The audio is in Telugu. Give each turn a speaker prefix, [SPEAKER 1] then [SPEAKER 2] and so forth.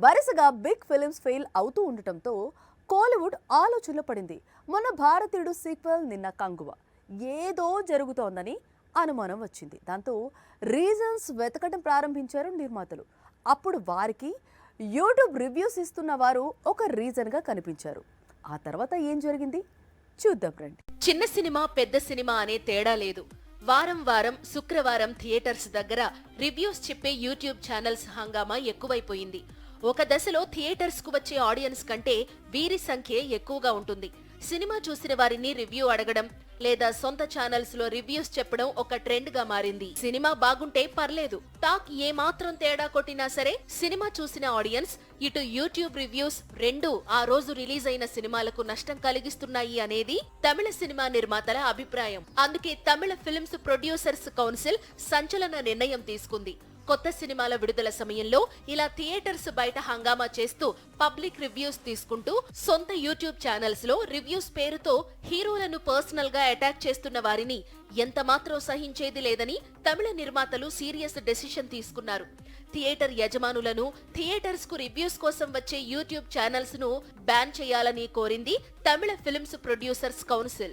[SPEAKER 1] వరుసగా బిగ్ ఫిల్మ్స్ ఫెయిల్ అవుతూ ఉండటంతో కోలీవుడ్ ఆలోచనలో పడింది. మొన్న భారతీయుడు సీక్వెల్, నిన్న కంగువ. ఏదో జరుగుతోందని అనుమానం వచ్చింది. దాంతో రీజన్స్ వెతకడం ప్రారంభించారు నిర్మాతలు. అప్పుడు వారికి యూట్యూబ్ రివ్యూస్ ఇస్తున్న వారు ఒక రీజన్గా కనిపించారు. ఆ తర్వాత ఏం జరిగింది చూద్దాం రండి.
[SPEAKER 2] చిన్న సినిమా పెద్ద సినిమా అనే తేడా లేదు. వారం వారం శుక్రవారం థియేటర్స్ దగ్గర రివ్యూస్ చెప్పే యూట్యూబ్ ఛానల్స్ హంగామా ఎక్కువైపోయింది. ఒక దశలో థియేటర్స్ కు వచ్చే ఆడియన్స్ కంటే వీరి సంఖ్యే ఎక్కువగా ఉంటుంది. సినిమా చూసిన వారిని రివ్యూ అడగడం లేదా సొంత ఛానల్స్ లో రివ్యూస్ చెప్పడం ఒక ట్రెండ్ గా మారింది. సినిమా బాగుంటే పర్లేదు, టాక్ ఏ మాత్రం తేడా కొట్టినా సరే సినిమా చూసిన ఆడియన్స్ ఇటు యూట్యూబ్ రివ్యూస్ రెండు ఆ రోజు రిలీజ్ అయిన సినిమాలకు నష్టం కలిగిస్తున్నాయి అనేది తమిళ సినిమా నిర్మాతల అభిప్రాయం. అందుకే తమిళ ఫిల్మ్స్ ప్రొడ్యూసర్స్ కౌన్సిల్ సంచలన నిర్ణయం తీసుకుంది. కొత్త సినిమాల విడుదల సమయంలో ఇలా థియేటర్స్ బయట హంగామా చేస్తూ పబ్లిక్ రివ్యూస్ తీసుకుంటూ సొంత యూట్యూబ్ ఛానల్స్ లో రివ్యూస్ పేరుతో హీరోలను పర్సనల్ గా అటాక్ చేస్తున్న వారిని ఎంత మాత్రం సహించేది లేదని తమిళ నిర్మాతలు సీరియస్ డెసిషన్ తీసుకున్నారు. థియేటర్ యజమానులను థియేటర్స్ కు రివ్యూస్ కోసం వచ్చే యూట్యూబ్ ఛానల్స్ ను బ్యాన్ చేయాలని కోరింది తమిళ ఫిల్మ్స్ ప్రొడ్యూసర్స్ కౌన్సిల్.